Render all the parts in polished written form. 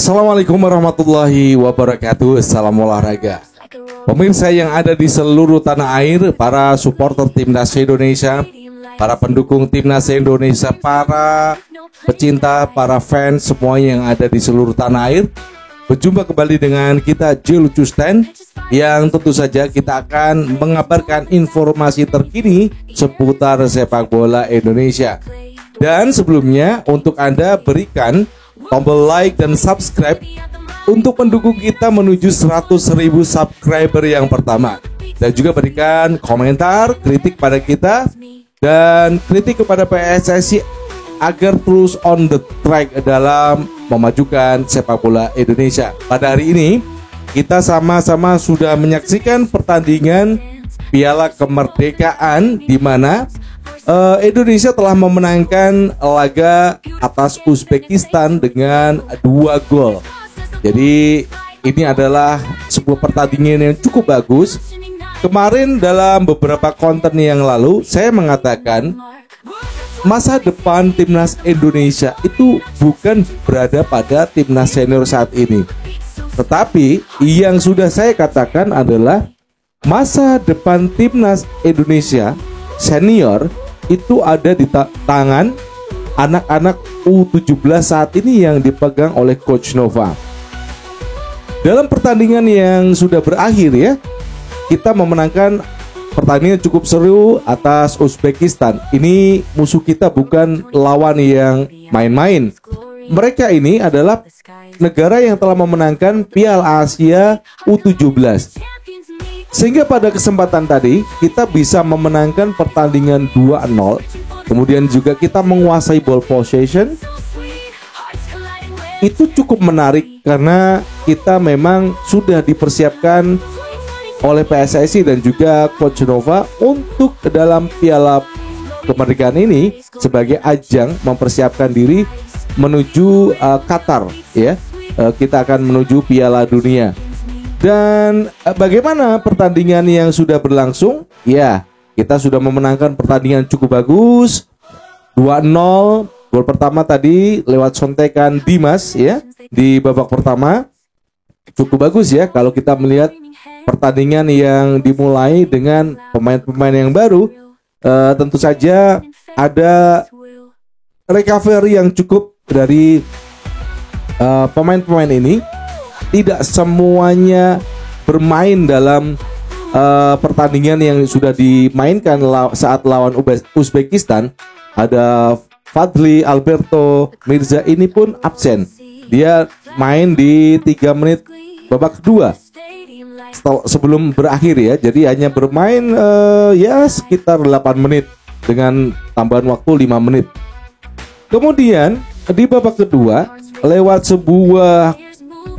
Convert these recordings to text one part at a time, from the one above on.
Assalamualaikum warahmatullahi wabarakatuh. Salam olahraga. Pemirsa yang ada di seluruh tanah air, para supporter Timnas Indonesia, para pendukung Timnas Indonesia, para pecinta, para fans, semua yang ada di seluruh tanah air, berjumpa kembali dengan kita Lucu Stand, yang tentu saja kita akan mengabarkan informasi terkini seputar sepak bola Indonesia. Dan sebelumnya untuk Anda berikan tombol like dan subscribe untuk mendukung kita menuju 100.000 subscriber yang pertama. Dan juga berikan komentar, kritik pada kita, dan kritik kepada PSSI agar terus on the track dalam memajukan sepak bola Indonesia. Pada hari ini kita sama-sama sudah menyaksikan pertandingan Piala Kemerdekaan di mana Indonesia telah memenangkan laga atas Uzbekistan dengan 2 gol. Jadi ini adalah sebuah pertandingan yang cukup bagus. Kemarin dalam beberapa konten yang lalu saya mengatakan masa depan Timnas Indonesia itu bukan berada pada Timnas senior saat ini. Tetapi yang sudah saya katakan adalah masa depan Timnas Indonesia senior itu ada di tangan anak-anak U17 saat ini yang dipegang oleh Coach Nova. Dalam pertandingan yang sudah berakhir ya, kita memenangkan pertandingan cukup seru atas Uzbekistan. Ini musuh kita bukan lawan yang main-main. Mereka ini adalah negara yang telah memenangkan Piala Asia U17. Sehingga pada kesempatan tadi kita bisa memenangkan pertandingan 2-0. Kemudian juga kita menguasai ball possession. Itu cukup menarik karena kita memang sudah dipersiapkan oleh PSSI dan juga Coach Nova untuk dalam Piala Kemerdekaan ini sebagai ajang mempersiapkan diri menuju Qatar ya. Kita akan menuju Piala Dunia. Dan bagaimana pertandingan yang sudah berlangsung? Ya, kita sudah memenangkan pertandingan cukup bagus 2-0. Gol pertama tadi lewat sontekan Dimas ya di babak pertama. Cukup bagus ya kalau kita melihat pertandingan yang dimulai dengan pemain-pemain yang baru. Tentu saja ada recovery yang cukup dari pemain-pemain ini. Tidak semuanya bermain dalam pertandingan yang sudah dimainkan saat lawan Uzbekistan. Ada Fadli, Alberto, Mirza ini pun absen. Dia main di 3 menit babak kedua sebelum berakhir ya. Jadi hanya bermain ya sekitar 8 menit dengan tambahan waktu 5 menit. Kemudian di babak kedua lewat sebuah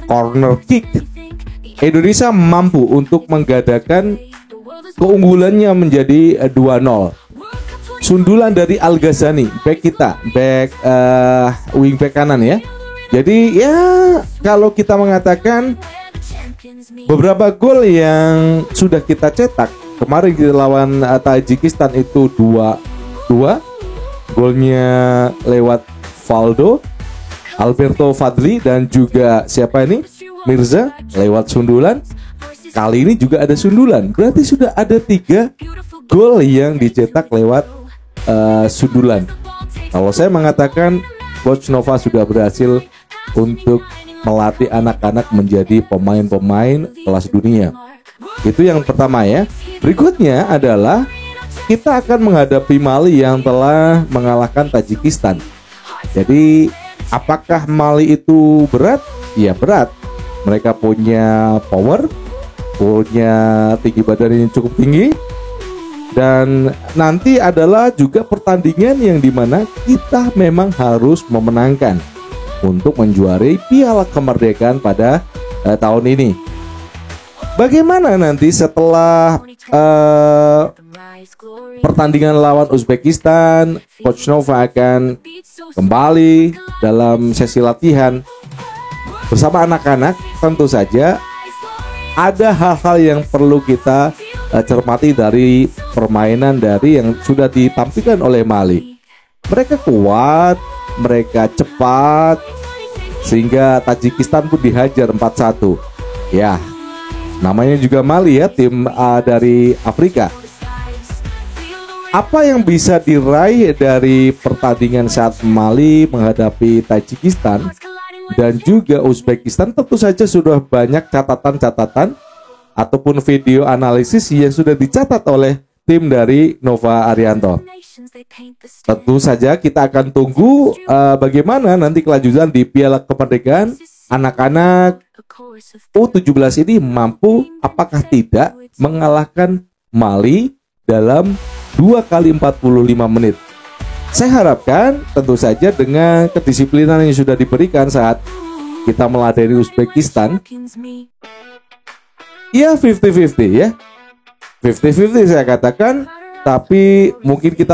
corner kick, Indonesia mampu untuk menggadaikan keunggulannya menjadi 2-0. Sundulan dari Al Ghazani, back kita, wing back kanan ya. Jadi ya kalau kita mengatakan beberapa gol yang sudah kita cetak kemarin di lawan Tajikistan itu 2-2, golnya lewat Valdo, Alberto Fadli dan juga siapa ini? Mirza lewat sundulan. Kali ini juga ada sundulan. Berarti sudah ada 3 gol yang dicetak lewat sundulan. Kalau saya mengatakan Coach Nova sudah berhasil untuk melatih anak-anak menjadi pemain-pemain kelas dunia. Itu yang pertama ya. Berikutnya adalah kita akan menghadapi Mali yang telah mengalahkan Tajikistan. Jadi apakah Mali itu berat? Ya berat. Mereka punya power, punya tinggi badan yang cukup tinggi. Dan nanti adalah juga pertandingan yang dimana kita memang harus memenangkan untuk menjuarai Piala Kemerdekaan pada tahun ini. Bagaimana nanti setelah pertandingan lawan Uzbekistan, Coach Nova akan kembali dalam sesi latihan bersama anak-anak. Tentu saja ada hal-hal yang perlu kita cermati dari permainan dari yang sudah ditampilkan oleh Mali. Mereka kuat, mereka cepat, sehingga Tajikistan pun dihajar 4-1. Ya, namanya juga Mali ya, tim dari Afrika. Apa yang bisa diraih dari pertandingan saat Mali menghadapi Tajikistan dan juga Uzbekistan? Tentu saja sudah banyak catatan-catatan ataupun video analisis yang sudah dicatat oleh tim dari Nova Arianto. Tentu saja kita akan tunggu bagaimana nanti kelanjutan di Piala Kemerdekaan. Anak-anak U17 ini mampu apakah tidak mengalahkan Mali dalam 2 kali 45 menit. Saya harapkan tentu saja dengan kedisiplinan yang sudah diberikan saat kita meladeni Uzbekistan, ya 50-50 ya. 50-50 saya katakan, tapi mungkin kita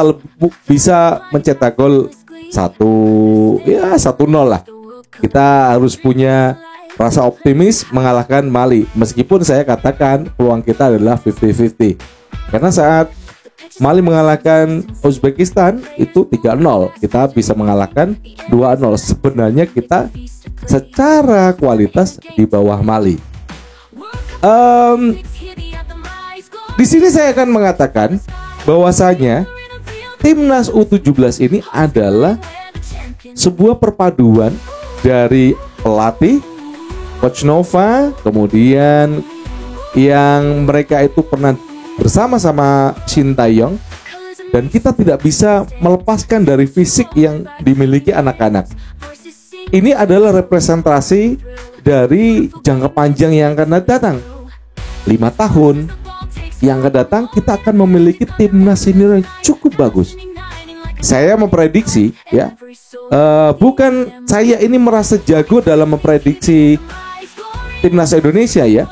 bisa mencetak gol 1-0 lah. Kita harus punya rasa optimis mengalahkan Mali. Meskipun saya katakan peluang kita adalah 50-50. Karena saat Mali mengalahkan Uzbekistan itu 3-0, kita bisa mengalahkan 2-0. Sebenarnya kita secara kualitas di bawah Mali. Di sini saya akan mengatakan bahwasanya timnas U17 ini adalah sebuah perpaduan dari pelatih, Coach Nova, kemudian yang mereka itu pernah bersama-sama Shin Tae-yong, dan kita tidak bisa melepaskan dari fisik yang dimiliki anak-anak. Ini adalah representasi dari jangka panjang yang akan datang. 5 tahun yang akan datang kita akan memiliki timnas senior yang cukup bagus. Saya memprediksi ya, bukan saya ini merasa jago dalam memprediksi timnas Indonesia ya,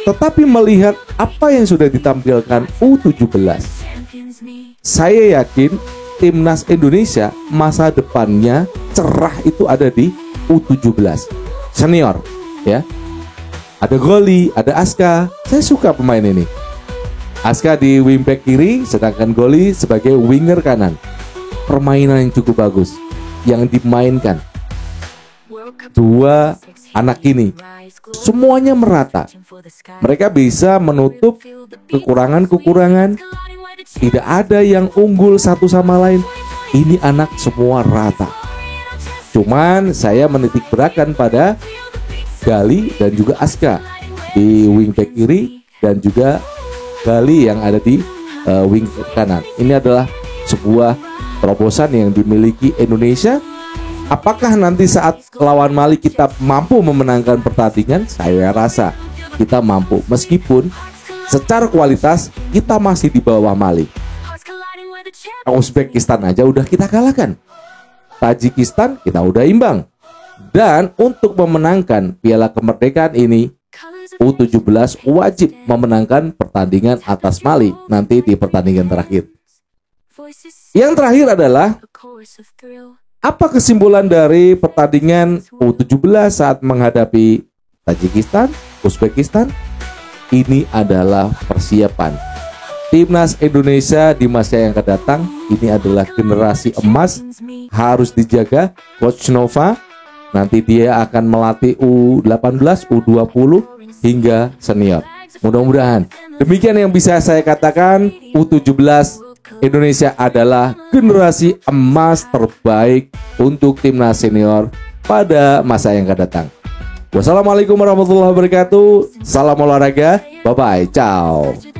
tetapi melihat apa yang sudah ditampilkan U17, saya yakin timnas Indonesia masa depannya cerah itu ada di U17 senior ya. Ada Goli, ada Aska. Saya suka pemain ini. Aska di wingback kiri, sedangkan Goli sebagai winger kanan. Permainan yang cukup bagus yang dimainkan. Dua anak ini semuanya merata. Mereka bisa menutup kekurangan-kekurangan. Tidak ada yang unggul satu sama lain. Ini anak semua rata. Cuman saya menitik beratkan pada Gali dan juga Aska di wingback kiri dan juga Gali yang ada di wing kanan. Ini adalah sebuah terobosan yang dimiliki Indonesia. Apakah nanti saat lawan Mali kita mampu memenangkan pertandingan? Saya rasa kita mampu, meskipun secara kualitas kita masih di bawah Mali. Uzbekistan aja udah kita kalahkan, Tajikistan kita udah imbang. Dan untuk memenangkan Piala Kemerdekaan ini, U17 wajib memenangkan pertandingan atas Mali nanti di pertandingan terakhir. Yang terakhir adalah, apa kesimpulan dari pertandingan U17 saat menghadapi Tajikistan, Uzbekistan? Ini adalah persiapan timnas Indonesia di masa yang akan datang. Ini adalah generasi emas, harus dijaga. Coach Nova nanti dia akan melatih U18, U20 hingga senior. Mudah-mudahan demikian yang bisa saya katakan. U17 Indonesia adalah generasi emas terbaik untuk timnas senior pada masa yang akan datang. Wassalamualaikum warahmatullahi wabarakatuh. Salam olahraga. Bye bye. Ciao.